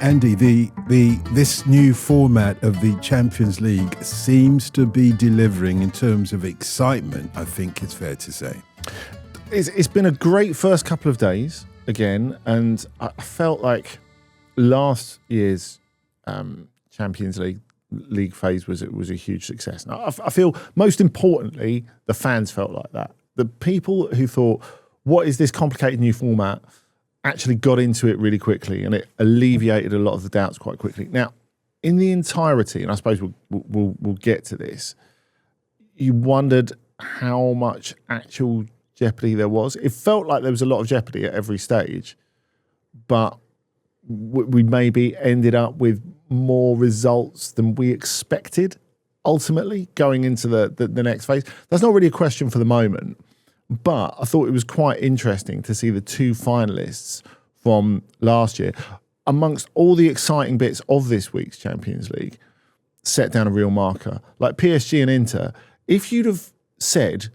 Andy, this new format of the Champions League seems to be delivering in terms of excitement, I think it's fair to say. It's been a great first couple of days again, and I felt like last year's Champions League phase was a huge success. Now, I feel most importantly, the fans felt like that. The people who thought, what is this complicated new format, actually got into it really quickly, and it alleviated a lot of the doubts quite quickly. Now, in the entirety, and I suppose we'll get to this, you wondered how much actual jeopardy there was. It felt like there was a lot of jeopardy at every stage, but we maybe ended up with more results than we expected ultimately going into the next phase. That's not really a question for the moment, but I thought it was quite interesting to see the two finalists from last year, amongst all the exciting bits of this week's Champions League, set down a real marker. Like PSG and Inter, if you'd have said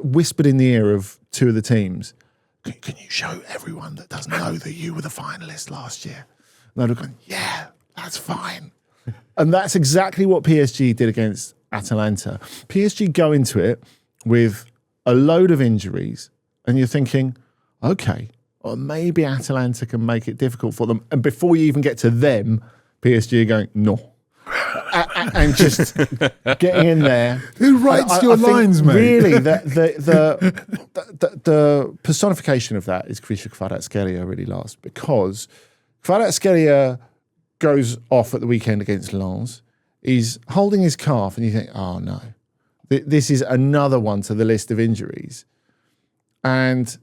whispered in the ear of two of the teams, can you show everyone that doesn't know that you were the finalist last year? And they'd have gone, yeah, that's fine. And that's exactly what PSG did against Atalanta. PSG go into it with a load of injuries, and you're thinking, okay, or maybe Atalanta can make it difficult for them. And before you even get to them, PSG are going, no. And just getting in there. Who writes your lines, mate? Really, the personification of that is Krisha Kvaratskhelia really last, because Kvaratskhelia goes off at the weekend against Lars. He's holding his calf, and you think, oh no, this is another one to the list of injuries. And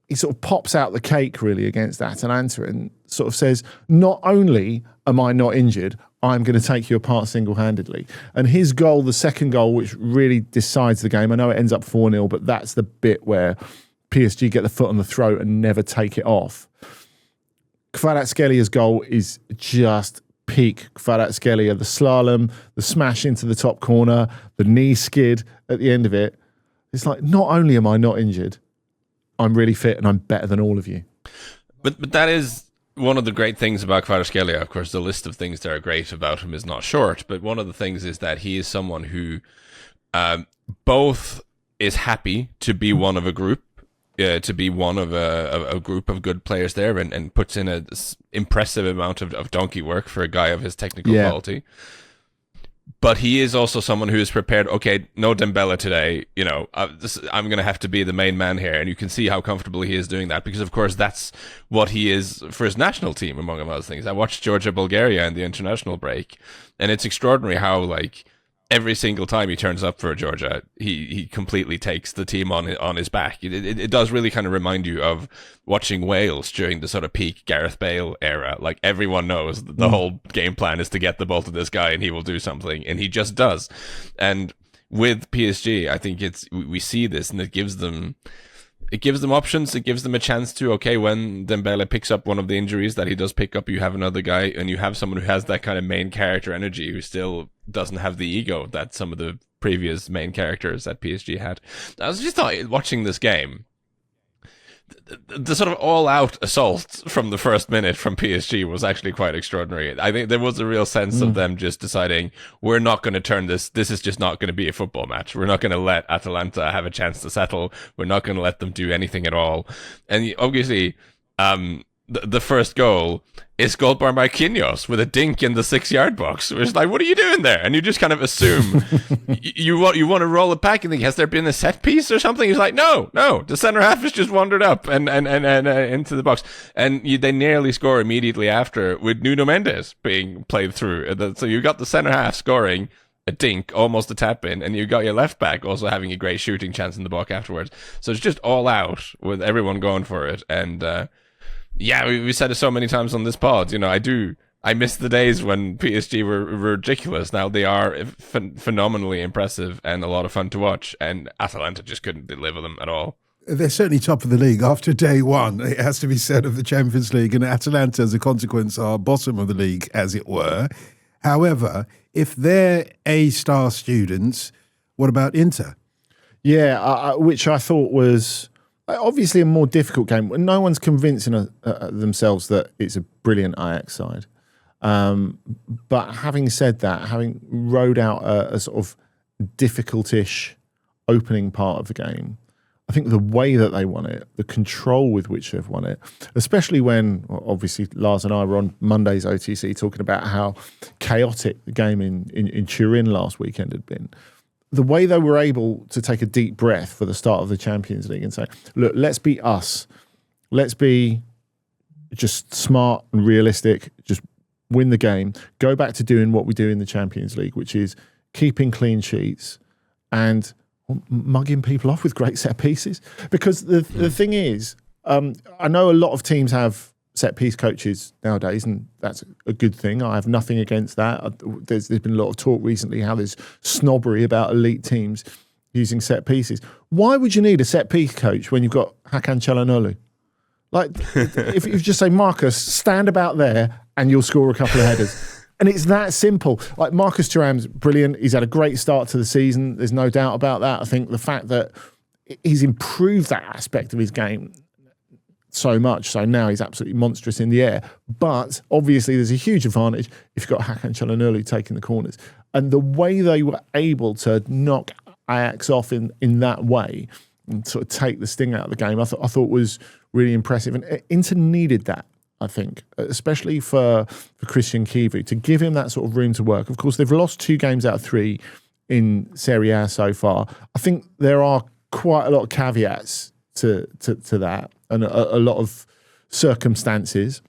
he sort of pops out the cake really against Atalanta and sort of says, not only am I not injured, I'm going to take you apart single-handedly. And his goal, the second goal, which really decides the game, I know it ends up 4-0, but that's the bit where PSG get the foot on the throat and never take it off. Kvaratskelia's goal is just peak Kvaratskhelia. The slalom, the smash into the top corner, the knee skid at the end of it. It's like, not only am I not injured, I'm really fit and I'm better than all of you. But that is one of the great things about Kvaratskhelia. Of course, the list of things that are great about him is not short, but one of the things is that he is someone who both is happy to be one of a group, to be one of a group of good players there, and puts in an impressive amount of donkey work for a guy of his technical quality. But he is also someone who is prepared, okay, no Dembele today, I'm going to have to be the main man here. And you can see how comfortable he is doing that, because, of course, that's what he is for his national team, among other things. I watched Georgia-Bulgaria in the international break, and it's extraordinary how, every single time he turns up for Georgia, he completely takes the team on his back. It does really kind of remind you of watching Wales during the sort of peak Gareth Bale era. Like, everyone knows that the whole game plan is to get the ball to this guy and he will do something, and he just does. And with PSG, I think we see this, and it gives them options. It gives them a chance to, okay, when Dembele picks up one of the injuries that he does pick up, you have another guy, and you have someone who has that kind of main character energy, who still doesn't have the ego that some of the previous main characters at PSG had. I was just watching this game, the sort of all-out assault from the first minute from PSG was actually quite extraordinary. I think there was a real sense of them just deciding, we're not going to turn this is just not going to be a football match. We're not going to let Atalanta have a chance to settle. We're not going to let them do anything at all. And obviously, the first goal is goal by Marquinhos with a dink in the 6-yard box. It's like, what are you doing there? And you just kind of assume you want to roll it back and think, has there been a set piece or something? He's like, no, the center half has just wandered up and into the box. And they nearly score immediately after with Nuno Mendes being played through. So you got the center half scoring a dink, almost a tap in, and you got your left back also having a great shooting chance in the box afterwards. So it's just all out with everyone going for it. And we said it so many times on this pod. I miss the days when PSG were ridiculous. Now they are phenomenally impressive and a lot of fun to watch, and Atalanta just couldn't deliver them at all. They're certainly top of the league after day one, it has to be said, of the Champions League, and Atalanta, as a consequence, are bottom of the league, as it were. However, if they're A-star students, what about Inter? Yeah, which I thought was obviously a more difficult game. No one's convincing themselves that it's a brilliant Ajax side. But having said that, having rode out a sort of difficult-ish opening part of the game, I think the way that they won it, the control with which they've won it, especially when, obviously, Lars and I were on Monday's OTC talking about how chaotic the game in Turin last weekend had been. The way they were able to take a deep breath for the start of the Champions League and say, look, let's be us. Let's be just smart and realistic, just win the game, go back to doing what we do in the Champions League, which is keeping clean sheets and mugging people off with great set pieces. Because the thing is, I know a lot of teams have set piece coaches nowadays, and that's a good thing. I have nothing against that. There's been a lot of talk recently how there's snobbery about elite teams using set pieces. Why would you need a set piece coach when you've got Hakan Çalhanoğlu? Like, if you just say, Marcus, stand about there and you'll score a couple of headers. And it's that simple. Like, Marcus Thuram's brilliant. He's had a great start to the season. There's no doubt about that. I think the fact that he's improved that aspect of his game so much, so now he's absolutely monstrous in the air. But obviously there's a huge advantage if you've got Hakan Çalhanoğlu taking the corners. And the way they were able to knock Ajax off in that way and sort of take the sting out of the game, I thought was really impressive. And Inter needed that, I think, especially for Christian Kivu, to give him that sort of room to work. Of course, they've lost 2 games out of 3 in Serie A so far. I think there are quite a lot of caveats to that and a lot of circumstances.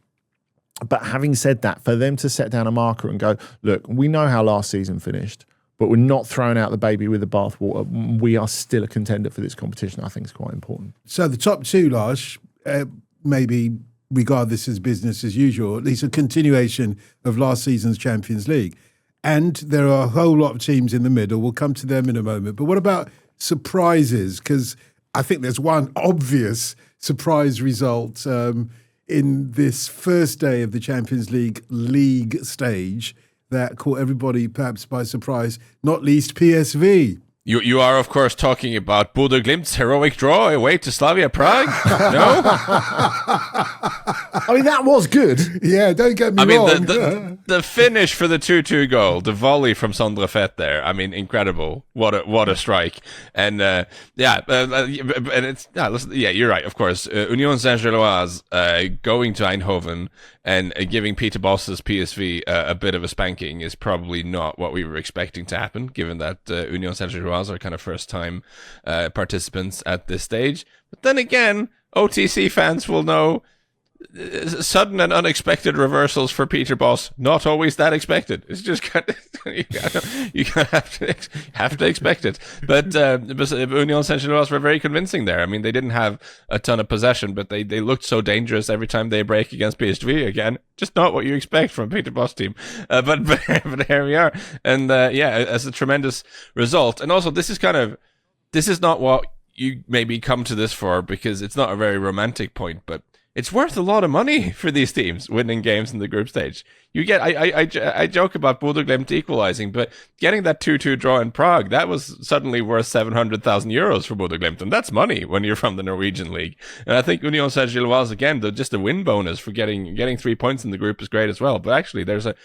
But having said that, for them to set down a marker and go, look, we know how last season finished, but we're not throwing out the baby with the bathwater. We are still a contender for this competition, I think is quite important. So the top 2, Lars, maybe regard this as business as usual, at least a continuation of last season's Champions League. And there are a whole lot of teams in the middle. We'll come to them in a moment. But what about surprises? Because I think there's one obvious surprise result in this first day of the Champions League stage that caught everybody perhaps by surprise, not least PSV. You are, of course, talking about Bodø Glimt's heroic draw away to Slavia Prague? No? I mean, that was good. Yeah, don't get me wrong. The finish for the 2-2 goal, the volley from Sondre Fett there, I mean, incredible. What a strike. And and it's, you're right, of course. Union Saint-Gilloise going to Eindhoven and giving Peter Bosz's PSV a bit of a spanking is probably not what we were expecting to happen, given that Union Saint-Gilloise are kind of first-time participants at this stage. But then again, OTC fans will know sudden and unexpected reversals for Peter Bosz, not always that expected. It's just kind of, you have to expect it. But Union Saint-Gilloise were very convincing there. I mean, they didn't have a ton of possession, but they looked so dangerous every time they break against PSV. Again, just not what you expect from a Peter Bosz team. But here we are. And as a tremendous result. And also, this is not what you maybe come to this for, because it's not a very romantic point, but it's worth a lot of money for these teams winning games in the group stage. You get, I joke about Bodø Glimt equalizing, but getting that 2-2 draw in Prague, that was suddenly worth 700,000 euros for Bodø Glimt, and that's money when you're from the Norwegian league. And I think Union Saint-Gilloise, again, just a win bonus for getting 3 points in the group is great as well. But actually, there's a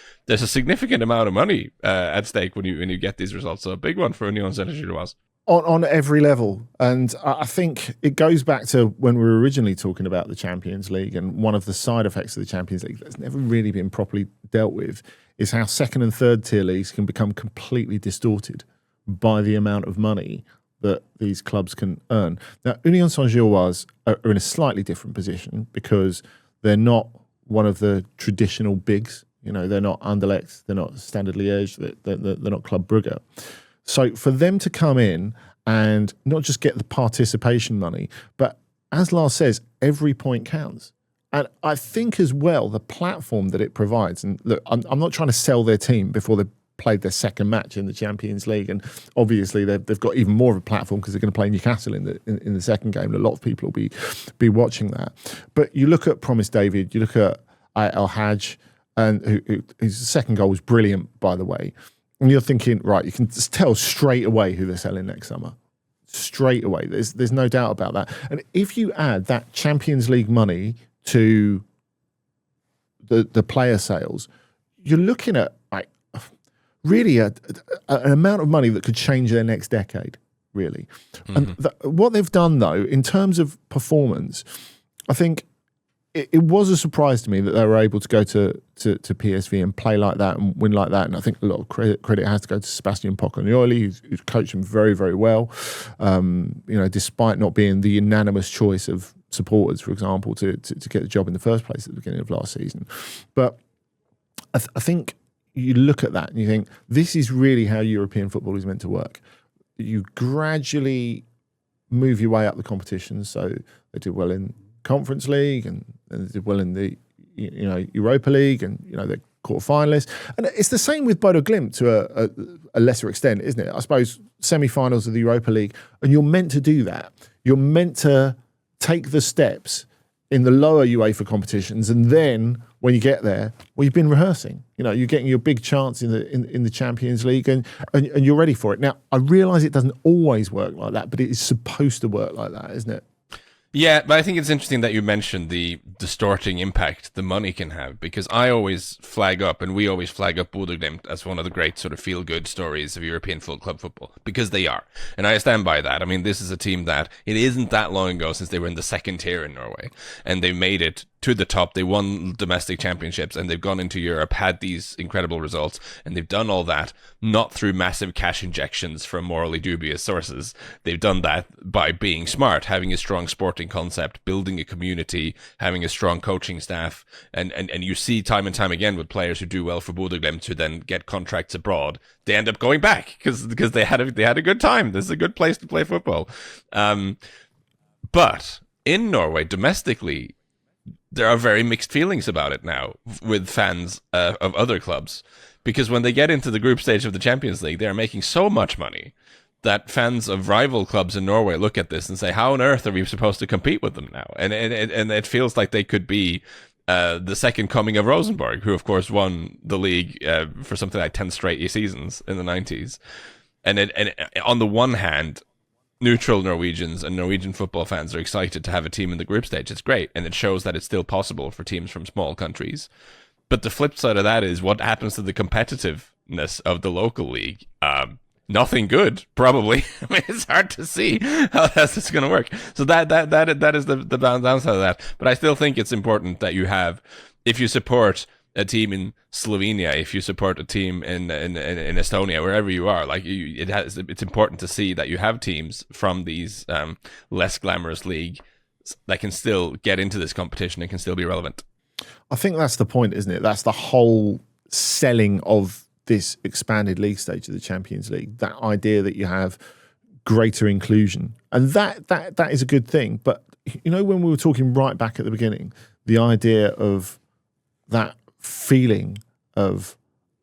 significant amount of money at stake when you get these results. So a big one for Union Saint-Gilloise. On every level. And I think it goes back to when we were originally talking about the Champions League, and one of the side effects of the Champions League that's never really been properly dealt with is how second and third tier leagues can become completely distorted by the amount of money that these clubs can earn. Now, Union Saint-Gilloise are in a slightly different position because they're not one of the traditional bigs. You know, they're not Anderlecht, they're not Standard Liège, they're not Club Brugge. So for them to come in and not just get the participation money, but as Lars says, every point counts. And I think as well, the platform that it provides, and look, I'm not trying to sell their team before they've played their second match in the Champions League. And obviously they've got even more of a platform because they're going to play Newcastle in the second game. And a lot of people will be watching that. But you look at Promise David, you look at El Hadj, and whose second goal was brilliant, by the way. And you're thinking, right, you can just tell straight away who they're selling next summer. Straight away. There's no doubt about that. And if you add that Champions League money to the player sales, you're looking at like really an amount of money that could change their next decade, really. And what they've done, though, in terms of performance, I think it was a surprise to me that they were able to go to PSV and play like that and win like that. And I think a lot of credit has to go to Sebastian Pocognoli, who's coached them very, very well. Despite not being the unanimous choice of supporters, for example, to get the job in the first place at the beginning of last season. But I think you look at that and you think, this is really how European football is meant to work. You gradually move your way up the competition. So they did well in Conference League and they did well in the Europa League, and they're quarter-finalists. And it's the same with Bodo Glimt to a lesser extent, isn't it? I suppose semi-finals of the Europa League, and you're meant to do that. You're meant to take the steps in the lower UEFA competitions, and then when you get there, well, you've been rehearsing. You're getting your big chance in the Champions League, and you're ready for it. Now, I realise it doesn't always work like that, but it is supposed to work like that, isn't it? Yeah, but I think it's interesting that you mentioned the distorting impact the money can have, because I always flag up, and we always flag up Bodo Glimt as one of the great sort of feel-good stories of European full club football, because they are. And I stand by that. I mean, this is a team that it isn't that long ago since they were in the second tier in Norway, and they made it to the top. They won domestic championships, and they've gone into Europe, had these incredible results, and they've done all that not through massive cash injections from morally dubious sources. They've done that by being smart, having a strong sporting concept, building a community, having a strong coaching staff, and you see time and time again with players who do well for Bodo Glimt who then get contracts abroad, they end up going back because they had a good time. This is a good place to play football. But in Norway, domestically, there are very mixed feelings about it now with fans of other clubs, because when they get into the group stage of the Champions League, they are making so much money that fans of rival clubs in Norway look at this and say, how on earth are we supposed to compete with them now? And it feels like they could be the second coming of Rosenborg, who of course won the league for something like 10 straight seasons in the 90s. And on the one hand, neutral Norwegians and Norwegian football fans are excited to have a team in the group stage. It's great, and it shows that it's still possible for teams from small countries. But the flip side of that is, what happens to the competitiveness of the local league? Nothing good, probably. I mean, it's hard to see how that's going to work. So that is the downside of that. But I still think it's important that you have, if you support a team in Slovenia, if you support a team in Estonia, wherever you are, it's important to see that you have teams from these less glamorous leagues that can still get into this competition and can still be relevant. I think that's the point, isn't it? That's the whole selling of this expanded league stage of the Champions League. That idea that you have greater inclusion, and that is a good thing. But when we were talking right back at the beginning, the idea of that feeling of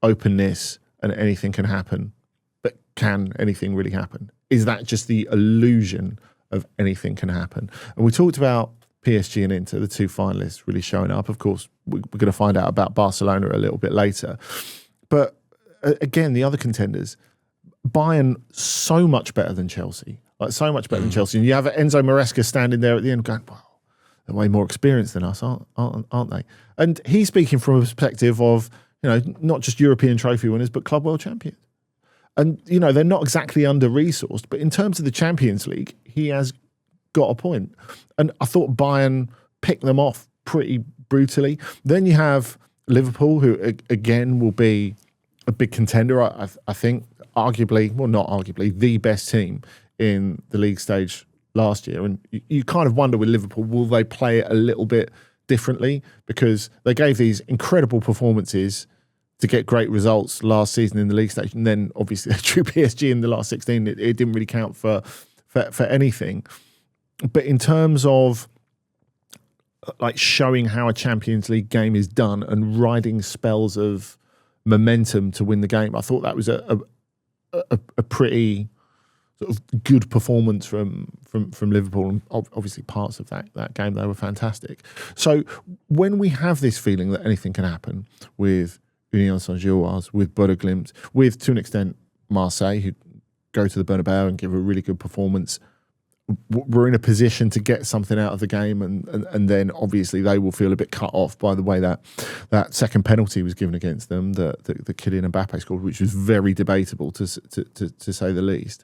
openness and anything can happen, but can anything really happen? Is that just the illusion of anything can happen? And we talked about PSG and Inter, the two finalists, really showing up. Of course, we're going to find out about Barcelona a little bit later. But again, the other contenders, Bayern, so much better than Chelsea. So much better than Chelsea. And you have Enzo Maresca standing there at the end going, wow, they're way more experienced than us, aren't they? And he's speaking from a perspective of, not just European trophy winners, but Club World Champions. And, they're not exactly under-resourced, but in terms of the Champions League, he has got a point. And I thought Bayern picked them off pretty brutally. Then you have Liverpool, who, again, will be a big contender. I think, arguably, well, not arguably, the best team in the league stage last year. And you kind of wonder with Liverpool, will they play it a little bit differently? Because they gave these incredible performances to get great results last season in the league stage. And then obviously they drew PSG in the last 16. It didn't really count for anything. But in terms of showing how a Champions League game is done and riding spells of momentum to win the game, I thought that was a pretty sort of good performance from Liverpool, and obviously parts of that game, they were fantastic. So when we have this feeling that anything can happen with Union Saint-Gilloise, with Bodo Glimt, with, to an extent, Marseille, who go to the Bernabeu and give a really good performance we're in a position to get something out of the game, and then obviously they will feel a bit cut off by the way that second penalty was given against them, the Kylian Mbappe scored, which was very debatable to say the least.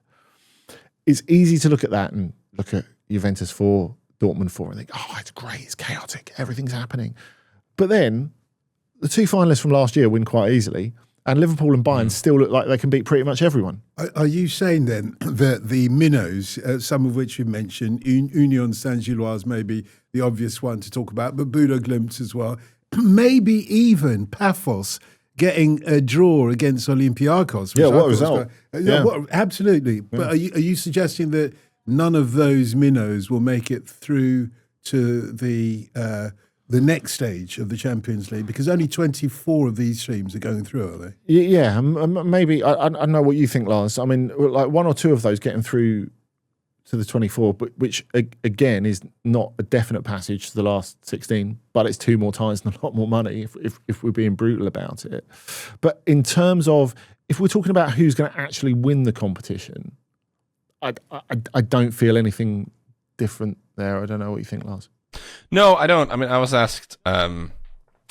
It's easy to look at that and look at Juventus 4, Dortmund 4, and think, oh, it's great, it's chaotic, everything's happening. But then the two finalists from last year win quite easily, and Liverpool and Bayern still look like they can beat pretty much everyone. Are you saying then that the minnows, some of which you mentioned, Union Saint-Gilloise may be the obvious one to talk about, but Budo Glimt as well, maybe even Paphos getting a draw against Olympiacos? Yeah, what a result. Absolutely. Yeah. But are you suggesting that none of those minnows will make it through to the next stage of the Champions League? Because only 24 of these teams are going through, are they? Yeah, maybe. I know what you think, Lars. I mean, like one or two of those getting through to the 24, but which again is not a definite passage to the last 16, but it's 2 more ties and a lot more money if we're being brutal about it. But in terms of, if we're talking about who's going to actually win the competition, I don't feel anything different there. I don't know what you think, Lars. No, I don't. I mean, I was asked on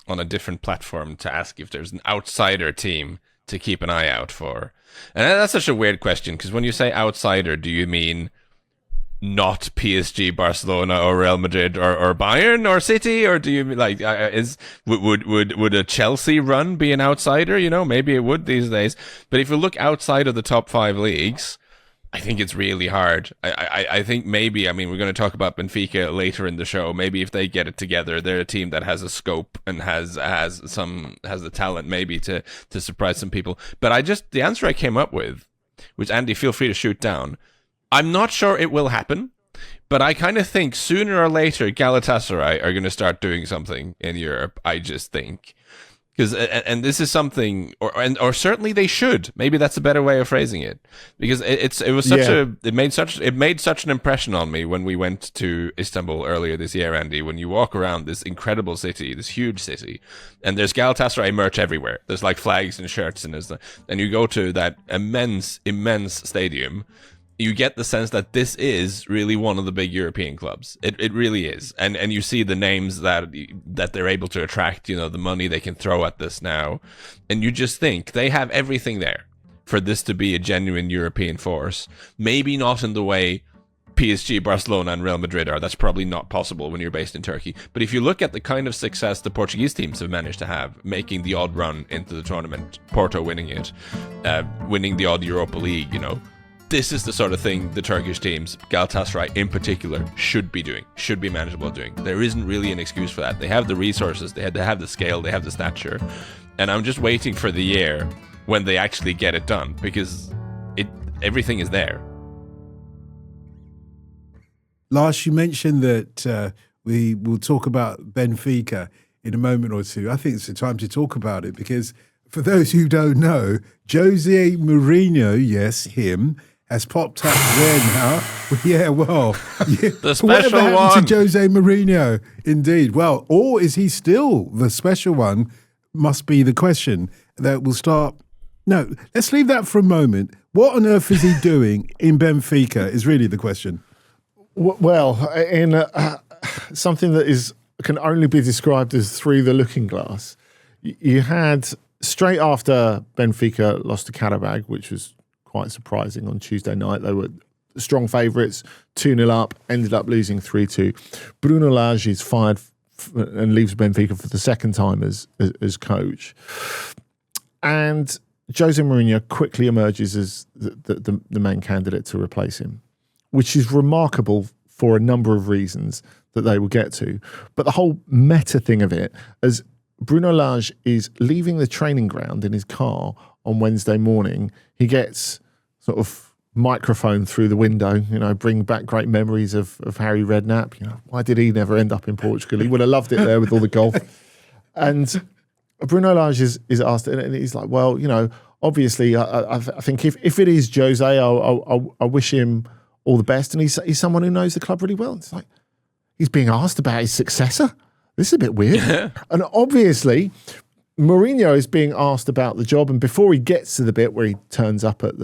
a different platform to ask if there's an outsider team to keep an eye out for. And that's such a weird question, because when you say outsider, do you mean not PSG, Barcelona, or Real Madrid, or Bayern, or City, or do you mean like would a Chelsea run be an outsider? You know, maybe it would these days. But if you look outside of the top 5 leagues, I think it's really hard. I think maybe, I mean, we're going to talk about Benfica later in the show. Maybe if they get it together, they're a team that has a scope and has the talent maybe to surprise some people. But the answer I came up with, which Andy, feel free to shoot down, I'm not sure it will happen, but I kind of think sooner or later Galatasaray are going to start doing something in Europe. I just think. Because and this is something, or certainly they should. Maybe that's a better way of phrasing it. Because it made such an impression on me when we went to Istanbul earlier this year, Andy. When you walk around this incredible city, this huge city, and there's Galatasaray merch everywhere. There's like flags and shirts, and you go to that immense stadium. You get the sense that this is really one of the big European clubs. It really is. And you see the names that they're able to attract, you know, the money they can throw at this now. And you just think they have everything there for this to be a genuine European force. Maybe not in the way PSG, Barcelona, and Real Madrid are. That's probably not possible when you're based in Turkey. But if you look at the kind of success the Portuguese teams have managed to have, making the odd run into the tournament, Porto winning it, winning the odd Europa League, you know, this is the sort of thing the Turkish teams, Galatasaray in particular, should be doing, should be manageable at doing. There isn't really an excuse for that. They have the resources, they have the scale, they have the stature. And I'm just waiting for the year when they actually get it done, because everything is there. Lars, you mentioned that we will talk about Benfica in a moment or two. I think it's the time to talk about it, because for those who don't know, Jose Mourinho, yes, him, has popped up there now. Yeah, well, the special whatever happened one to Jose Mourinho, indeed. Well, or is he still the special one? Must be the question that will start. No, let's leave that for a moment. What on earth is he doing in Benfica is really the question. Well, in something that can only be described as through the looking glass, you had straight after Benfica lost to Karabag, which was quite surprising on Tuesday night. They were strong favourites, 2-0 up, ended up losing 3-2. Bruno Lage is fired and leaves Benfica for the second time as coach. And Jose Mourinho quickly emerges as the main candidate to replace him, which is remarkable for a number of reasons that they will get to. But the whole meta thing of it, as Bruno Lage is leaving the training ground in his car on Wednesday morning, he gets sort of microphone through the window, you know, bring back great memories of Harry Redknapp. You know, why did he never end up in Portugal? He would have loved it there with all the golf. And Bruno Lage is asked, and he's like, well, you know, obviously, I think if it is Jose, I wish him all the best. And he's someone who knows the club really well. It's like, he's being asked about his successor. This is a bit weird. Yeah. And obviously, Mourinho is being asked about the job, and before he gets to the bit where he turns up at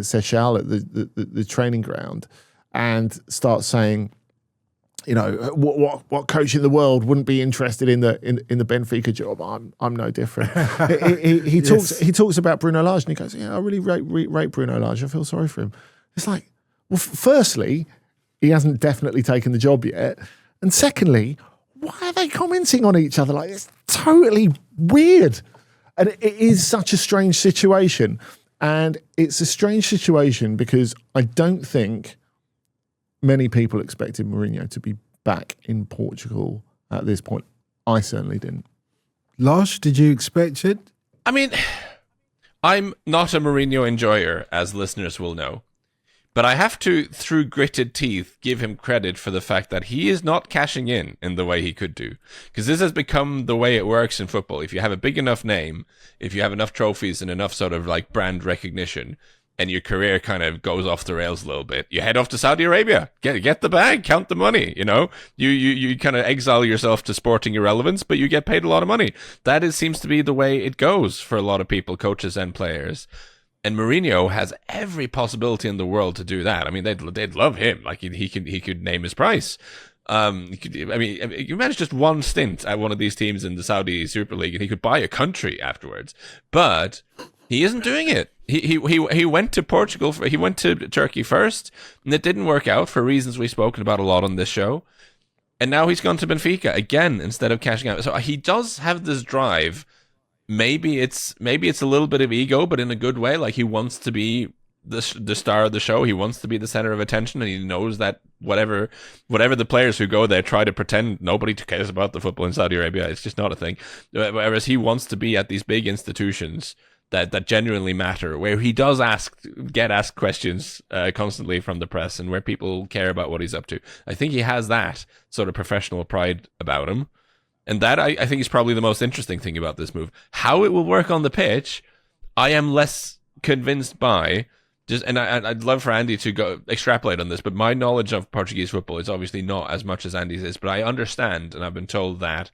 Seychelles at the training ground, and start saying, you know, what coach in the world wouldn't be interested in the Benfica job? I'm no different. he talks about Bruno Lars, and he goes, "Yeah, I really rate Bruno Lars. I feel sorry for him." It's like, well, firstly, he hasn't definitely taken the job yet, and secondly, why are they commenting on each other? Like, it's totally weird, and it is such a strange situation. And it's a strange situation because I don't think many people expected Mourinho to be back in Portugal at this point. I certainly didn't. Lars, did you expect it? I mean, I'm not a Mourinho enjoyer, as listeners will know. But I have to, through gritted teeth, give him credit for the fact that he is not cashing in the way he could do. Because this has become the way it works in football. If you have a big enough name, if you have enough trophies and enough sort of like brand recognition, and your career kind of goes off the rails a little bit, you head off to Saudi Arabia, get the bag, count the money, you know? You kind of exile yourself to sporting irrelevance, but you get paid a lot of money. That seems to be the way it goes for a lot of people, coaches and players. And Mourinho has every possibility in the world to do that. I mean, they'd love him. Like he could name his price. You manage just one stint at one of these teams in the Saudi Super League, and he could buy a country afterwards. But he isn't doing it. He went to Portugal. He went to Turkey first, and it didn't work out for reasons we've spoken about a lot on this show. And now he's gone to Benfica again instead of cashing out. So he does have this drive. Maybe it's a little bit of ego, but in a good way. Like he wants to be the star of the show. He wants to be the center of attention, and he knows that whatever the players who go there try to pretend nobody cares about the football in Saudi Arabia. It's just not a thing. Whereas he wants to be at these big institutions that genuinely matter, where he does get asked questions constantly from the press, and where people care about what he's up to. I think he has that sort of professional pride about him. And that, I think, is probably the most interesting thing about this move. How it will work on the pitch, I am less convinced by. And I'd love for Andy to go extrapolate on this, but my knowledge of Portuguese football is obviously not as much as Andy's is. But I understand, and I've been told that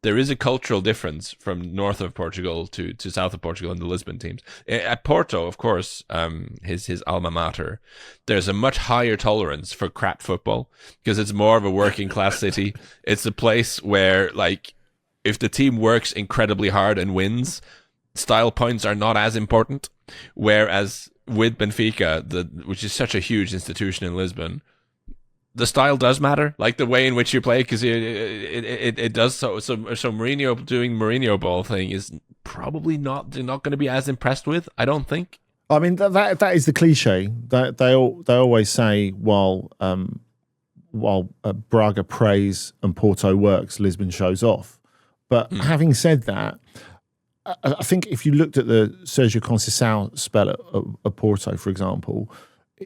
there is a cultural difference from north of Portugal to south of Portugal in the Lisbon teams. At Porto, of course, his alma mater, there's a much higher tolerance for crap football because it's more of a working class city. It's a place where, like, if the team works incredibly hard and wins, style points are not as important. Whereas with Benfica, which is such a huge institution in Lisbon, the style does matter, like the way in which you play, because it does. So Mourinho doing Mourinho ball thing is probably not going to be as impressed with. I don't think. I mean that is the cliche that they always say while Braga prays and Porto works, Lisbon shows off. But having said that, I think if you looked at the Sergio Conceição spell at Porto, for example,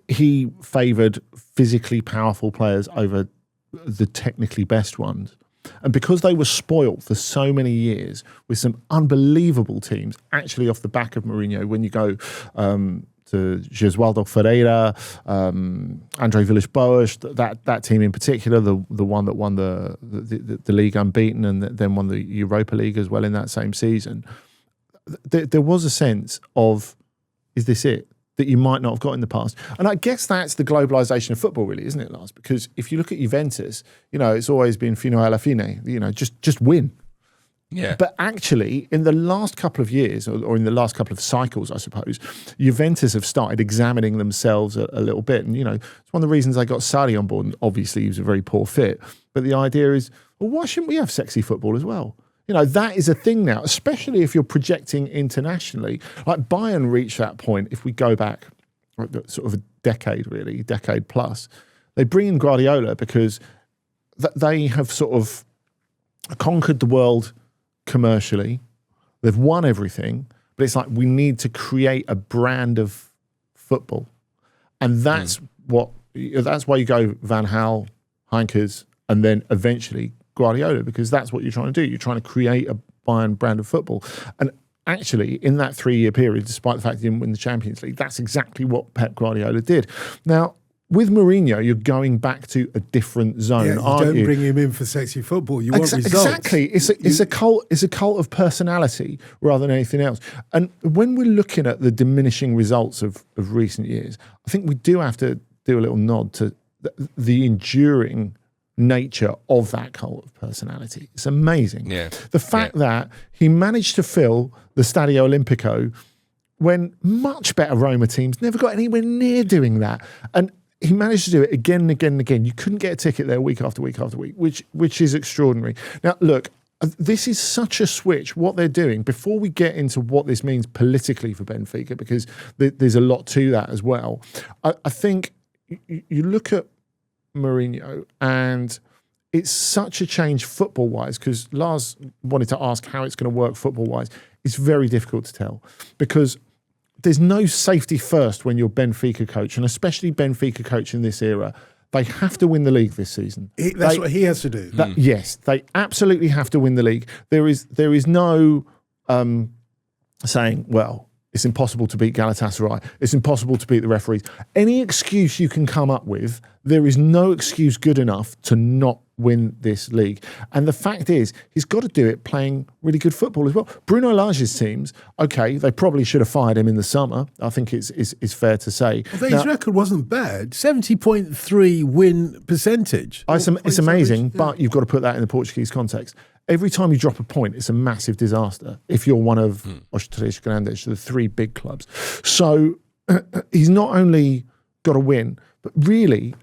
he favoured physically powerful players over the technically best ones. And because they were spoilt for so many years with some unbelievable teams, actually off the back of Mourinho, when you go to Jesualdo Ferreira, Andre Villas-Boas, that team in particular, the one that won the league unbeaten and then won the Europa League as well in that same season, there was a sense of, is this it? That you might not have got in the past. And I guess that's the globalization of football, really, isn't it, Lars? Because if you look at Juventus, you know, it's always been fino alla fine, you know, just win. Yeah. But actually, in the last couple of years, or in the last couple of cycles, I suppose, Juventus have started examining themselves a little bit. And, you know, it's one of the reasons they got Sarri on board. And obviously, he was a very poor fit. But the idea is, well, why shouldn't we have sexy football as well? You know, that is a thing now, especially if you're projecting internationally. Like Bayern reached that point, if we go back sort of a decade plus. They bring in Guardiola because they have sort of conquered the world commercially. They've won everything, but it's like we need to create a brand of football. And that's why you go Van Gaal, Heinkes, and then eventually Guardiola, because that's what you're trying to do. You're trying to create a Bayern brand of football. And actually, in that 3-year period, despite the fact he didn't win the Champions League, that's exactly what Pep Guardiola did. Now, with Mourinho, you're going back to a different zone, aren't you? Don't bring him in for sexy football. You want results. Exactly. It's a cult of personality rather than anything else. And when we're looking at the diminishing results of recent years, I think we do have to do a little nod to the enduring nature of that cult of personality. It's amazing. Yeah. The fact that he managed to fill the Stadio Olimpico when much better Roma teams never got anywhere near doing that. And he managed to do it again and again and again. You couldn't get a ticket there week after week after week, which is extraordinary. Now, look, this is such a switch, what they're doing, before we get into what this means politically for Benfica, because there's a lot to that as well. I think you look at Mourinho, and it's such a change football-wise, because Lars wanted to ask how it's going to work football-wise. It's very difficult to tell, because there's no safety first when you're Benfica coach, and especially Benfica coach in this era. They have to win the league this season. That's what he has to do. Yes, they absolutely have to win the league. There is no saying, well, it's impossible to beat Galatasaray. It's impossible to beat the referees. Any excuse you can come up with, there is no excuse good enough to not win this league. And the fact is, he's got to do it playing really good football as well. Bruno Lage's teams, okay, they probably should have fired him in the summer. I think it's fair to say. Well, his record wasn't bad. 70.3 win percentage. It's amazing, but you've got to put that in the Portuguese context. Every time you drop a point, it's a massive disaster if you're one of Os Três Grandes, the three big clubs. So he's not only got to win, but really,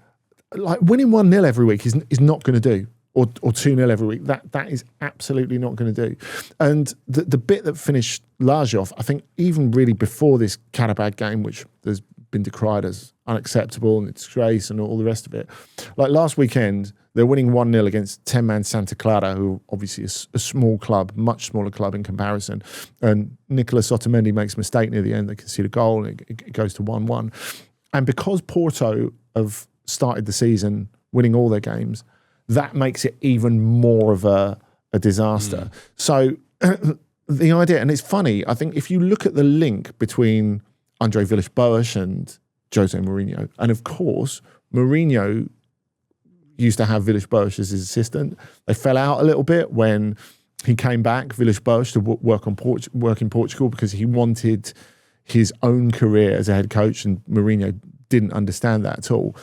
like winning 1-0 every week is not going to do, or 2-0 every week. That is absolutely not going to do. And the bit that finished Lars off, I think even really before this Karabag game, which there's been decried as unacceptable and disgrace and all the rest of it. Like last weekend, they're winning 1-0 against 10-man Santa Clara, who obviously is a small club, much smaller club in comparison. And Nicolas Otamendi makes a mistake near the end. They concede a goal and it goes to 1-1. And because Porto have started the season winning all their games, that makes it even more of a disaster. So the idea, and it's funny, I think if you look at the link between Andre Villas-Boas and Jose Mourinho, and of course, Mourinho used to have Villas-Boas as his assistant. They fell out a little bit when he came back, Villas-Boas, to work in Portugal because he wanted his own career as a head coach, and Mourinho didn't understand that at all.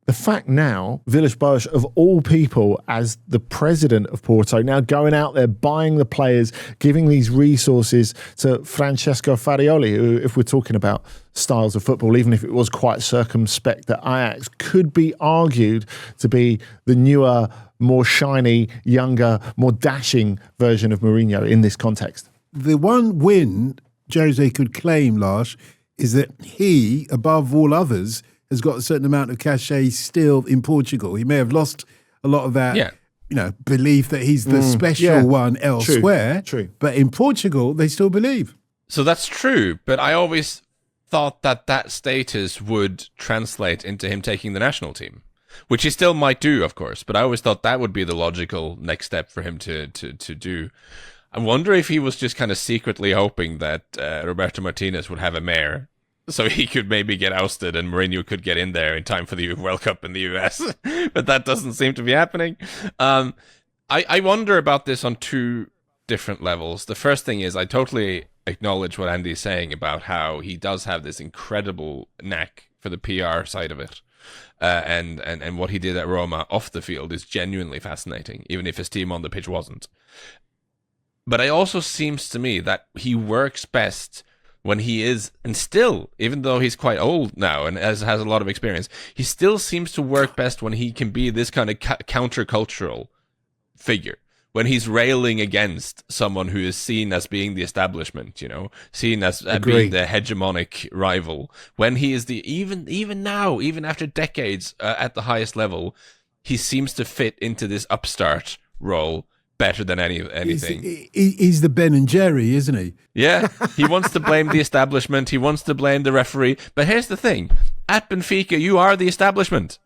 The fact now, Villas-Boas, of all people, as the president of Porto, now going out there, buying the players, giving these resources to Francesco Farioli, who, if we're talking about styles of football, even if it was quite circumspect at Ajax, could be argued to be the newer, more shiny, younger, more dashing version of Mourinho in this context. The one win Jose could claim, Lars, is that he, above all others, has got a certain amount of cachet still in Portugal. He may have lost a lot of that, belief that he's the special one elsewhere. True. But in Portugal, they still believe. So that's true, but I always thought that status would translate into him taking the national team, which he still might do, of course. But I always thought that would be the logical next step for him to do. I wonder if he was just kind of secretly hoping that Roberto Martinez would have a mayor, so he could maybe get ousted and Mourinho could get in there in time for the World Cup in the US. But that doesn't seem to be happening. I wonder about this on two different levels. The first thing is I totally acknowledge what Andy's saying about how he does have this incredible knack for the PR side of it. And what he did at Roma off the field is genuinely fascinating, even if his team on the pitch wasn't. But it also seems to me that he works best when he is, and still, even though he's quite old now and has a lot of experience, he still seems to work best when he can be this kind of countercultural figure. When he's railing against someone who is seen as being the establishment, seen as being the hegemonic rival. When he is even now, even after decades at the highest level, he seems to fit into this upstart role better than anything. He's the Ben and Jerry, isn't he? Yeah, he wants to blame the establishment. He wants to blame the referee. But here's the thing. At Benfica, you are the establishment.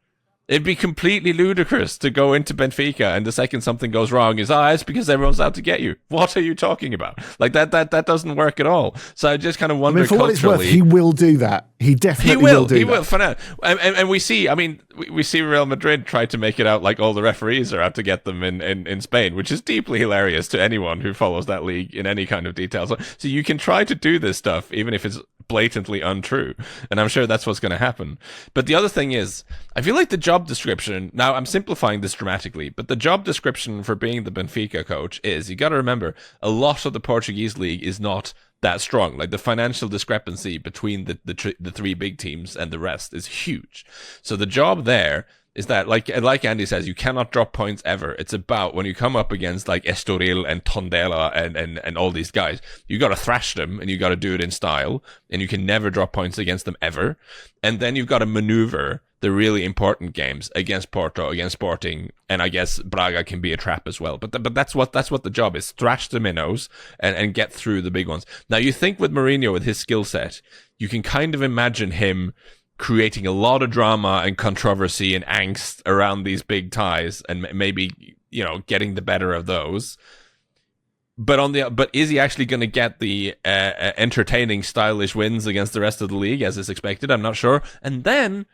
It'd be completely ludicrous to go into Benfica and the second something goes wrong is, it's because everyone's out to get you. What are you talking about? Like that doesn't work at all. So I just kind of wonder for culturally. What it's worth, he will do that. He definitely will do that. He will for now. And we see, we see Real Madrid try to make it out like all the referees are out to get them in Spain, which is deeply hilarious to anyone who follows that league in any kind of detail. So you can try to do this stuff, even if it's blatantly untrue. And I'm sure that's what's going to happen. But the other thing is, I feel like the job description, now I'm simplifying this dramatically, but the job description for being the Benfica coach is, you got to remember, a lot of the Portuguese league is not that strong. Like the financial discrepancy between the three big teams and the rest is huge. So the job there is that, like Andy says, you cannot drop points ever. It's about when you come up against like Estoril and Tondela and all these guys, you got to thrash them and you got to do it in style, and you can never drop points against them ever. And then you've got to maneuver the really important games against Porto, against Sporting, and I guess Braga can be a trap as well. But that's what the job is: thrash the minnows and get through the big ones. Now you think with Mourinho, with his skill set, you can kind of imagine him creating a lot of drama and controversy and angst around these big ties, and maybe, you know, getting the better of those. But is he actually going to get the entertaining, stylish wins against the rest of the league as is expected? I'm not sure. And then,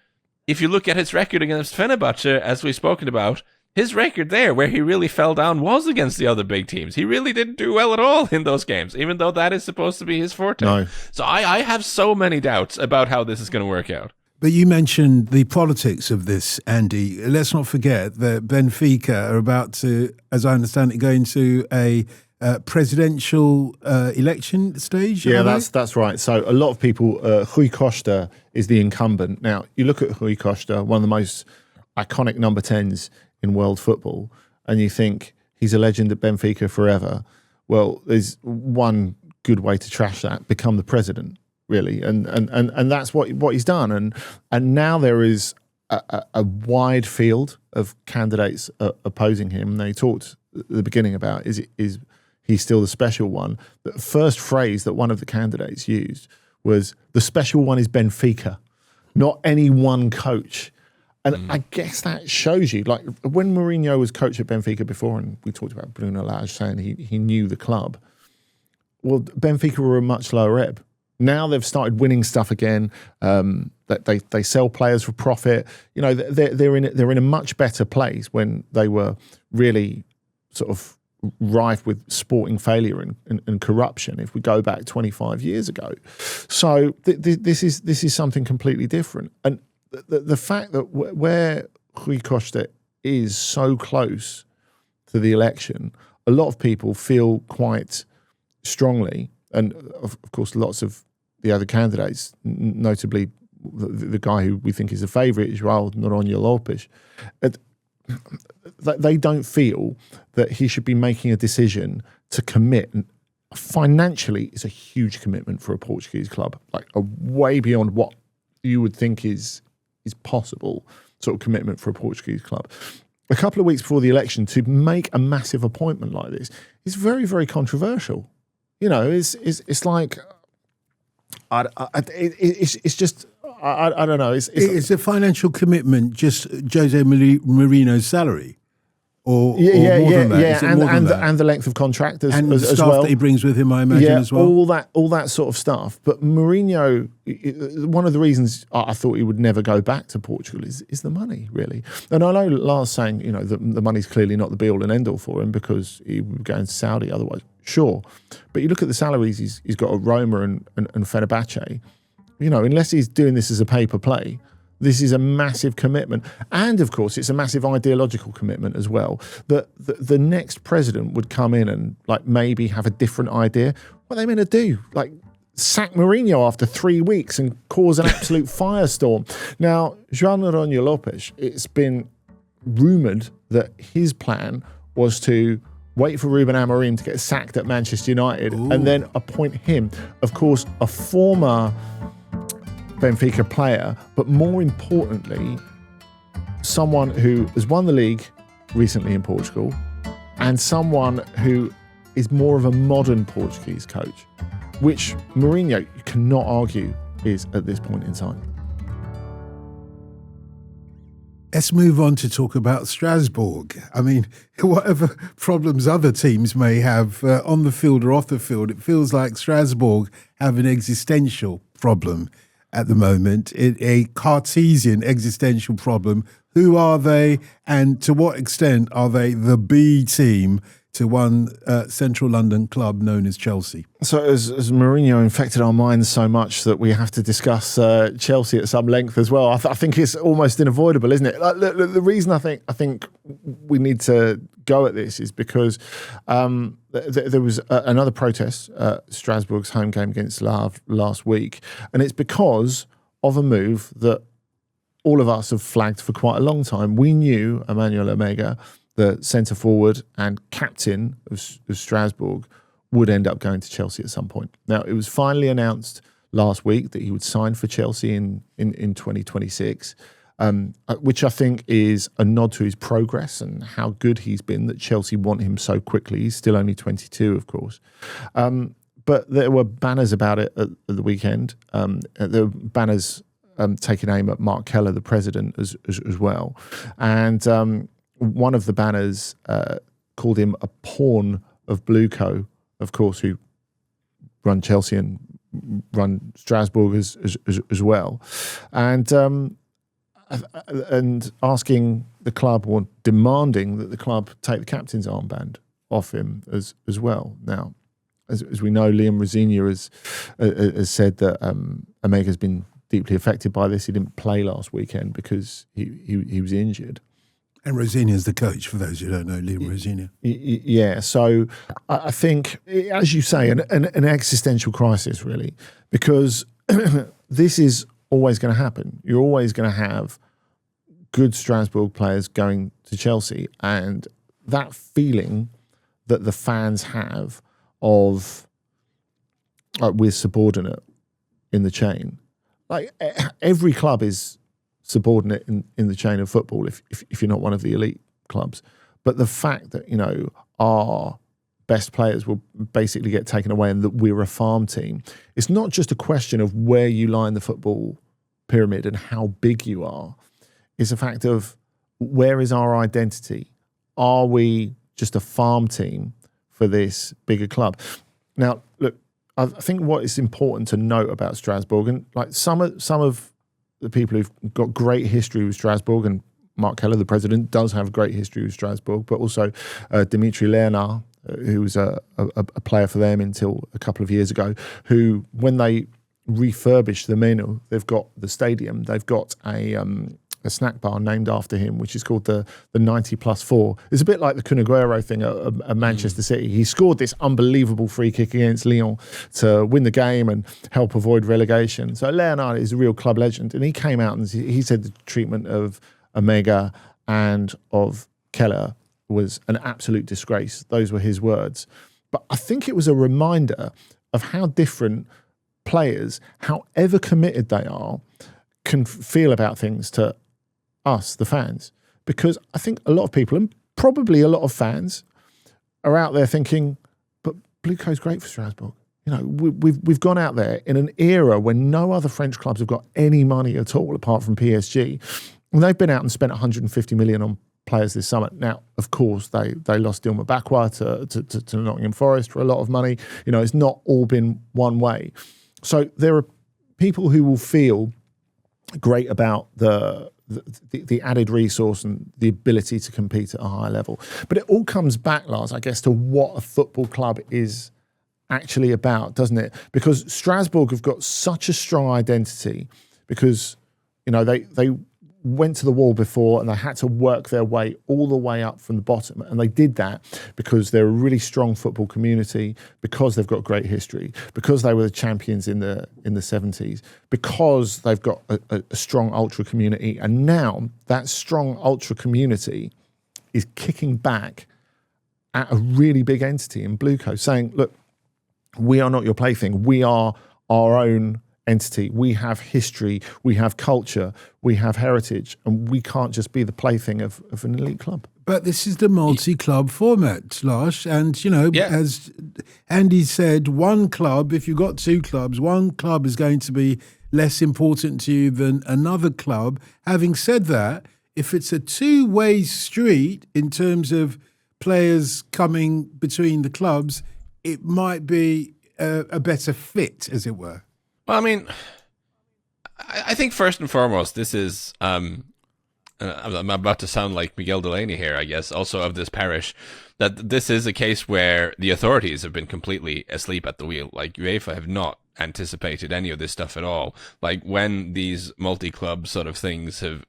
if you look at his record against Fenerbahce, as we've spoken about, his record there, where he really fell down, was against the other big teams. He really didn't do well at all in those games, even though that is supposed to be his forte. No. So I have so many doubts about how this is going to work out. But you mentioned the politics of this, Andy. Let's not forget that Benfica are about to, as I understand it, go into a presidential election stage. Yeah, that's right. So a lot of people, Rui Costa is the incumbent. Now, you look at Rui Costa, one of the most iconic number 10s in world football, and you think he's a legend at Benfica forever. Well, there's one good way to trash that: become the president, really, and that's what he's done. And now there is a wide field of candidates opposing him. They talked at the beginning about is he's still the special one. The first phrase that one of the candidates used was, the special one is Benfica, not any one coach. And I guess that shows you, like when Mourinho was coach at Benfica before, and we talked about Bruno Lage saying he knew the club. Well, Benfica were a much lower ebb. Now they've started winning stuff again. That they sell players for profit. You know, they're in a much better place when they were really sort of rife with sporting failure and corruption, if we go back 25 years ago. So this is something completely different. And the fact that where Rui Costa is so close to the election, a lot of people feel quite strongly, and of course lots of the other candidates, notably the guy who we think is a favourite, João Noronha Lopes, they don't feel that he should be making a decision to commit. Financially, it's a huge commitment for a Portuguese club, like a way beyond what you would think is possible sort of commitment for a Portuguese club. A couple of weeks before the election, to make a massive appointment like this is very, very controversial. You know, it's like it's just I don't know. It's a financial commitment, just Jose Mourinho's salary. Or more than that? And the length of contract as the as staff well. that he brings with him, I imagine, as well. all that sort of stuff. But Mourinho, one of the reasons I thought he would never go back to Portugal is the money, really. And I know Lars saying, you know, the money's clearly not the be all and end all for him because he would go into Saudi otherwise. Sure, but you look at the salaries he's got at Roma and Fenerbahce. You know, unless he's doing this as a pay-per play. This is a massive commitment. And, of course, it's a massive ideological commitment as well. That the next president would come in and, like, maybe have a different idea. What are they meant to do? Like, sack Mourinho after 3 weeks and cause an absolute firestorm. Now, João Noronha Lopes, it's been rumoured that his plan was to wait for Ruben Amorim to get sacked at Manchester United and then appoint him. Of course, a former Benfica player, but more importantly, someone who has won the league recently in Portugal and someone who is more of a modern Portuguese coach, which Mourinho, you cannot argue, is at this point in time. Let's move on to talk about Strasbourg. I mean, whatever problems other teams may have on the field or off the field, it feels like Strasbourg have an existential problem at the moment, a Cartesian existential problem. Who are they, and to what extent are they the B team to one central London club known as Chelsea. So has Mourinho infected our minds so much that we have to discuss Chelsea at some length as well? I think it's almost unavoidable, isn't it? Like, the reason I think we need to go at this is because there was another protest at Strasbourg's home game against Lars last week, and it's because of a move that all of us have flagged for quite a long time. We knew Emmanuel Omega, the centre forward and captain of Strasbourg, would end up going to Chelsea at some point. Now, it was finally announced last week that he would sign for Chelsea in 2026, which I think is a nod to his progress and how good he's been, that Chelsea want him so quickly. He's still only 22, of course. But there were banners about it at the weekend. There were banners taking aim at Mark Keller, the president, as well. And one of the banners called him a pawn of Blueco, of course, who run Chelsea and run Strasbourg as well. And asking the club, or demanding that the club take the captain's armband off him as well. Now, as we know, Liam Rosenior has said that Omega's been deeply affected by this. He didn't play last weekend because he was injured. And Rosenior's the coach, for those who don't know, Liam Rosenior. Yeah, so I think, as you say, an existential crisis, really, because this is always going to happen. You're always going to have good Strasbourg players going to Chelsea, and that feeling that the fans have of we're subordinate in the chain. Like, every club is subordinate in the chain of football if you're not one of the elite clubs. But the fact that, our best players will basically get taken away and that we're a farm team, it's not just a question of where you lie in the football pyramid and how big you are. It's a fact of, where is our identity? Are we just a farm team for this bigger club? Now, look, I think what is important to note about Strasbourg, and like some of the people who've got great history with Strasbourg, and Mark Keller, the president, does have great history with Strasbourg, but also Dimitri Leonard, who was a player for them until a couple of years ago, who, when they refurbished the menu, they've got the stadium, they've got a snack bar named after him, which is called the 90+4. It's a bit like the Kun Aguero thing at Manchester City. He scored this unbelievable free kick against Lyon to win the game and help avoid relegation. So Leonard is a real club legend, and he came out and he said the treatment of Omega and of Keller was an absolute disgrace. Those were his words. But I think it was a reminder of how different players, however committed they are, can feel about things to us, the fans. Because I think a lot of people, and probably a lot of fans, are out there thinking, but Blueco's great for Strasbourg. We've gone out there in an era when no other French clubs have got any money at all apart from PSG. And they've been out and spent 150 million on players this summer. Now, of course, they lost Dilma Bakwa to Nottingham Forest for a lot of money. It's not all been one way. So there are people who will feel great about the added resource and the ability to compete at a high level. But it all comes back, Lars, I guess, to what a football club is actually about, doesn't it? Because Strasbourg have got such a strong identity because, they went to the wall before and they had to work their way all the way up from the bottom. And they did that because they're a really strong football community, because they've got great history, because they were the champions in the 70s, because they've got a strong ultra community. And now that strong ultra community is kicking back at a really big entity in Blueco, saying, look, we are not your plaything. We are our own entity. We have history, we have culture, we have heritage, and we can't just be the plaything of an elite club. But this is the multi-club format, Lars. And, as Andy said, one club, if you've got two clubs, one club is going to be less important to you than another club. Having said that, if it's a two-way street in terms of players coming between the clubs, it might be a better fit, as it were. Well, I mean, I think first and foremost, this is I'm about to sound like Miguel Delaney here, I guess, also of this parish, that this is a case where the authorities have been completely asleep at the wheel. Like, UEFA have not anticipated any of this stuff at all. Like, when these multi-club sort of things have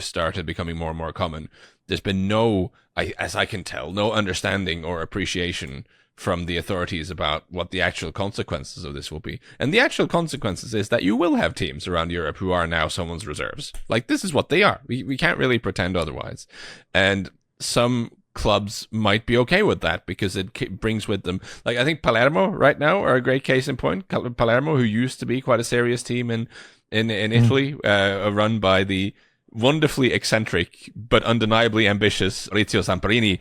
started becoming more and more common, there's been no, as I can tell, no understanding or appreciation from the authorities about what the actual consequences of this will be. And the actual consequences is that you will have teams around Europe who are now someone's reserves. Like, this is what they are. We can't really pretend otherwise. And some clubs might be okay with that because it brings with them, like, I think Palermo right now are a great case in point. Palermo, who used to be quite a serious team in Italy, run by the wonderfully eccentric but undeniably ambitious Maurizio Samparini,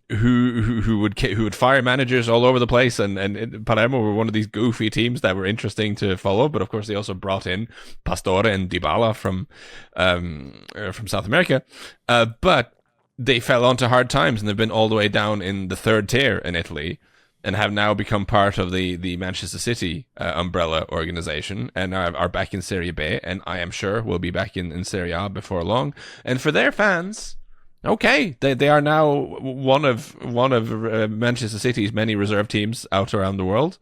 who would fire managers all over the place, and Palermo were one of these goofy teams that were interesting to follow. But of course, they also brought in Pastore and Dybala from South America, but they fell onto hard times, and they've been all the way down in the third tier in Italy, and have now become part of the Manchester City umbrella organization, and are back in Serie B, and I am sure will be back in Serie A before long. And for their fans, okay, they are now one of Manchester City's many reserve teams out around the world,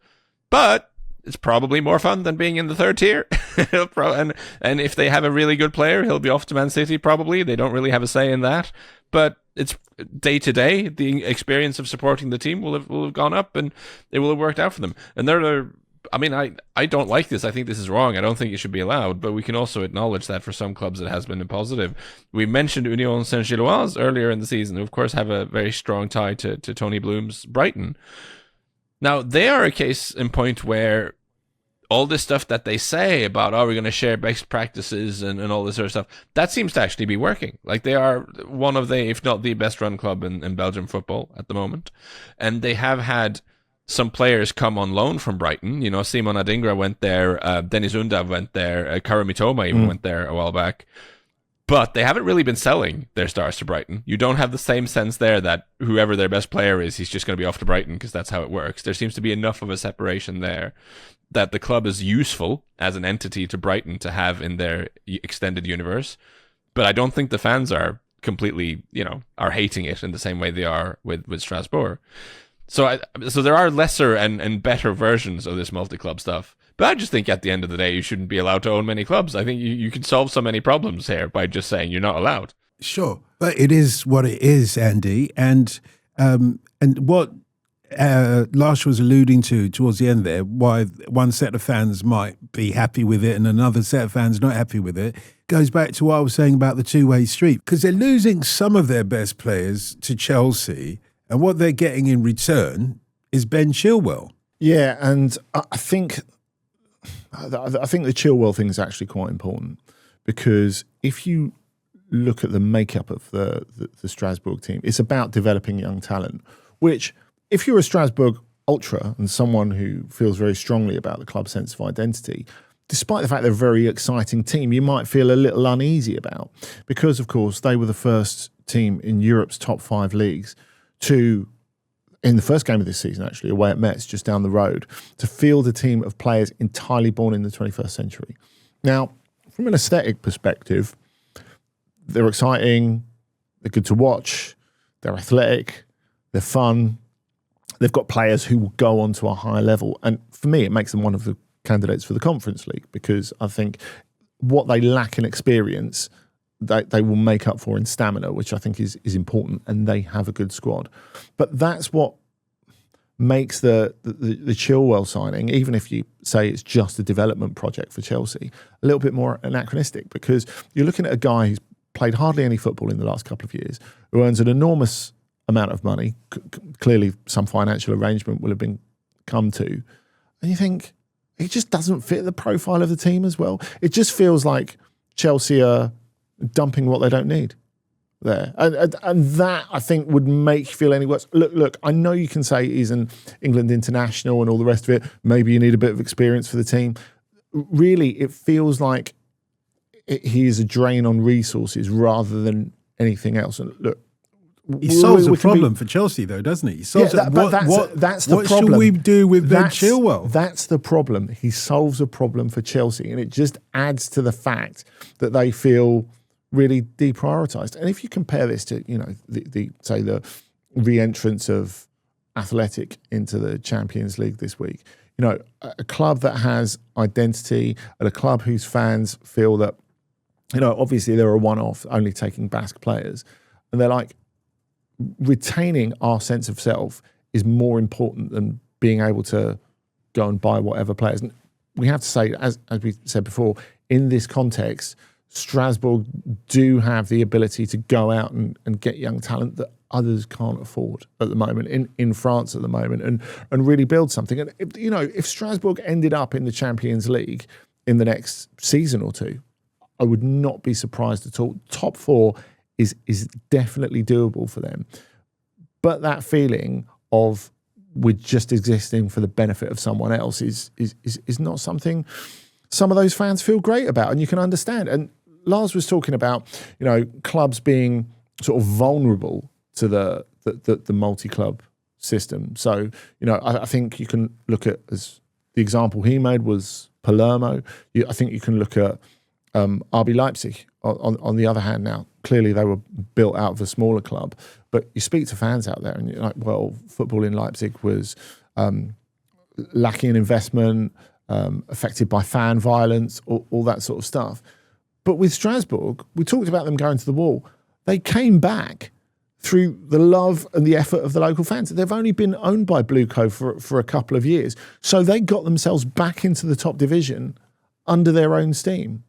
but it's probably more fun than being in the third tier. And if they have a really good player, he'll be off to Man City probably. They don't really have a say in that, but it's day to day. The experience of supporting the team will have gone up, and it will have worked out for them. And I don't like this. I think this is wrong. I don't think it should be allowed. But we can also acknowledge that for some clubs it has been a positive. We mentioned Union Saint-Gilloise earlier in the season, who of course have a very strong tie to Tony Bloom's Brighton. Now, they are a case in point where all this stuff that they say about, we're going to share best practices and all this sort of stuff, that seems to actually be working. Like, they are one of the, if not the best run club in Belgian football at the moment. And they have had some players come on loan from Brighton. You know, Simon Adingra went there, Denis Undav went there, Kara Mitoma even went there a while back. But they haven't really been selling their stars to Brighton. You don't have the same sense there that whoever their best player is, he's just going to be off to Brighton because that's how it works. There seems to be enough of a separation there that the club is useful as an entity to Brighton to have in their extended universe. But I don't think the fans are completely, are hating it in the same way they are with Strasbourg. So there are lesser and better versions of this multi-club stuff. But I just think at the end of the day, you shouldn't be allowed to own many clubs. I think you can solve so many problems here by just saying you're not allowed. Sure, but it is what it is, Andy. And what Lars was alluding to towards the end there, why one set of fans might be happy with it and another set of fans not happy with it, goes back to what I was saying about the two-way street. Because they're losing some of their best players to Chelsea, and what they're getting in return is Ben Chilwell. Yeah, and I think the Chilwell thing is actually quite important, because if you look at the makeup of the Strasbourg team, it's about developing young talent, which, if you're a Strasbourg ultra and someone who feels very strongly about the club's sense of identity, despite the fact they're a very exciting team, you might feel a little uneasy about, because, of course, they were the first team in Europe's top 5 leagues to, in the first game of this season, actually, away at Metz, just down the road, to field a team of players entirely born in the 21st century. Now, from an aesthetic perspective, they're exciting, they're good to watch, they're athletic, they're fun, they've got players who will go on to a higher level. And for me, it makes them one of the candidates for the Conference League, because I think what they lack in experience, they will make up for in stamina, which I think is important, and they have a good squad. But that's what makes the Chilwell signing, even if you say it's just a development project for Chelsea, a little bit more anachronistic, because you're looking at a guy who's played hardly any football in the last couple of years, who earns an enormous amount of money. Clearly some financial arrangement will have been come to. And you think, it just doesn't fit the profile of the team as well. It just feels like Chelsea are dumping what they don't need there. And that, I think, would make you feel any worse. Look, I know you can say he's an England international and all the rest of it. Maybe you need a bit of experience for the team. Really, it feels like he is a drain on resources rather than anything else. And look, he solves a problem for Chelsea, though, doesn't he? He solves that's the what problem. Should we do with Ben Chilwell? That's the problem. He solves a problem for Chelsea, and it just adds to the fact that they feel really deprioritised. And if you compare this to, the re-entrance of Athletic into the Champions League this week, a club that has identity and a club whose fans feel that, obviously they're a one-off, only taking Basque players, and they're like, retaining our sense of self is more important than being able to go and buy whatever players. And we have to say, as we said before, in this context, Strasbourg do have the ability to go out and get young talent that others can't afford at the moment, in France at the moment, and really build something. And if Strasbourg ended up in the Champions League in the next season or two, I would not be surprised at all. Top four is definitely doable for them. But that feeling of we're just existing for the benefit of someone else is not something some of those fans feel great about, and you can understand. And Lars was talking about, clubs being sort of vulnerable to the multi-club system. So, I think you can look at, as the example he made was Palermo. I think you can look at RB Leipzig on the other hand. Now, clearly they were built out of a smaller club, but you speak to fans out there and you're like, well, football in Leipzig was lacking in investment, affected by fan violence, all that sort of stuff. But with Strasbourg, we talked about them going to the wall. They came back through the love and the effort of the local fans. They've only been owned by Blueco for a couple of years. So they got themselves back into the top division under their own steam.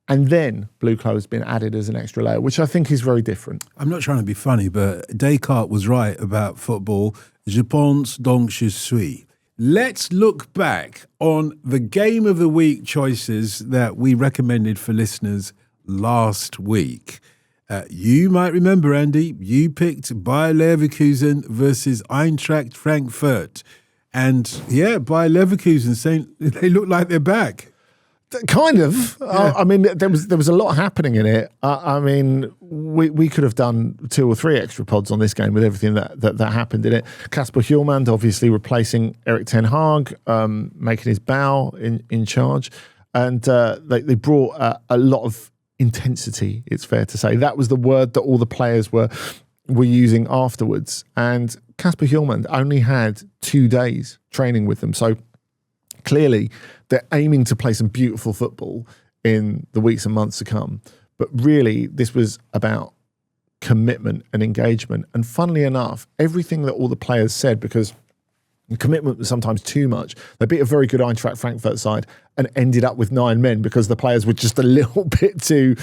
And then Blueco has been added as an extra layer, which I think is very different. I'm not trying to be funny, but Descartes was right about football. Je pense donc je suis. Let's look back on the game of the week choices that we recommended for listeners last week. You might remember, Andy, you picked Bayer Leverkusen versus Eintracht Frankfurt. And yeah, Bayer Leverkusen saying they look like they're back. Kind of. Yeah. I mean, there was a lot happening in it. I mean, we could have done 2 or 3 extra pods on this game with everything that happened in it. Kasper Hjulmand obviously replacing Erik ten Hag, making his bow in charge. And they brought a lot of intensity, it's fair to say. That was the word that all the players were using afterwards. And Kasper Hjulmand only had 2 days training with them. So clearly, they're aiming to play some beautiful football in the weeks and months to come. But really, this was about commitment and engagement. And funnily enough, everything that all the players said, because commitment was sometimes too much. They beat a very good Eintracht Frankfurt side and ended up with 9 men because the players were just a little bit too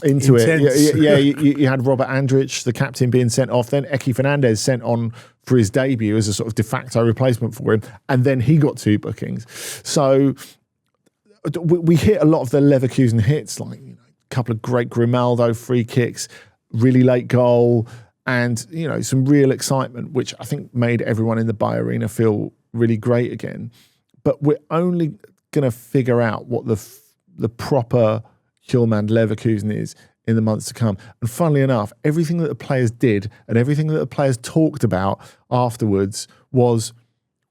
into intense. it. Yeah, you had Robert Andrich, the captain, being sent off. Then Eki Fernandez sent on for his debut as a sort of de facto replacement for him. And then he got 2 bookings. So we hit a lot of the Leverkusen hits, like a couple of great Grimaldo free kicks, really late goal, and some real excitement, which I think made everyone in the Bayer Arena feel really great again. But we're only going to figure out what the proper Hjulmand Leverkusen is in the months to come. And funnily enough, everything that the players did and everything that the players talked about afterwards was,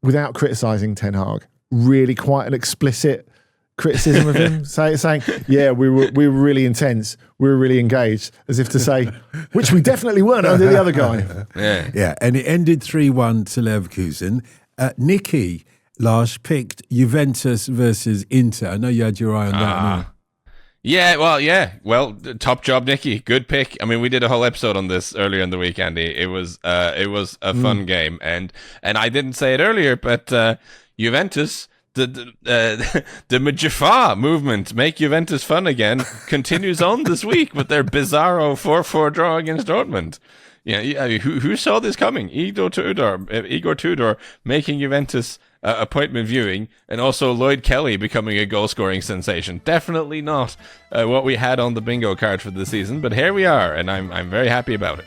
without criticising Ten Hag, really quite an explicit criticism of him, saying, yeah, we were really intense, we were really engaged, as if to say, which we definitely weren't under the other guy. Yeah, and it ended 3-1 to Leverkusen. Nicky, Lars, picked Juventus versus Inter. I know you had your eye on that. Well, top job, Nicky. Good pick. I mean, we did a whole episode on this earlier in the week, Andy. It was a fun game, and I didn't say it earlier, but Juventus, the Majafar movement, make Juventus fun again, continues on this week with their bizarro 4-4 draw against Dortmund. Yeah, who saw this coming? Igor Tudor making Juventus appointment viewing, and also Lloyd Kelly becoming a goal-scoring sensation. Definitely not what we had on the bingo card for the season, but here we are, and I'm very happy about it.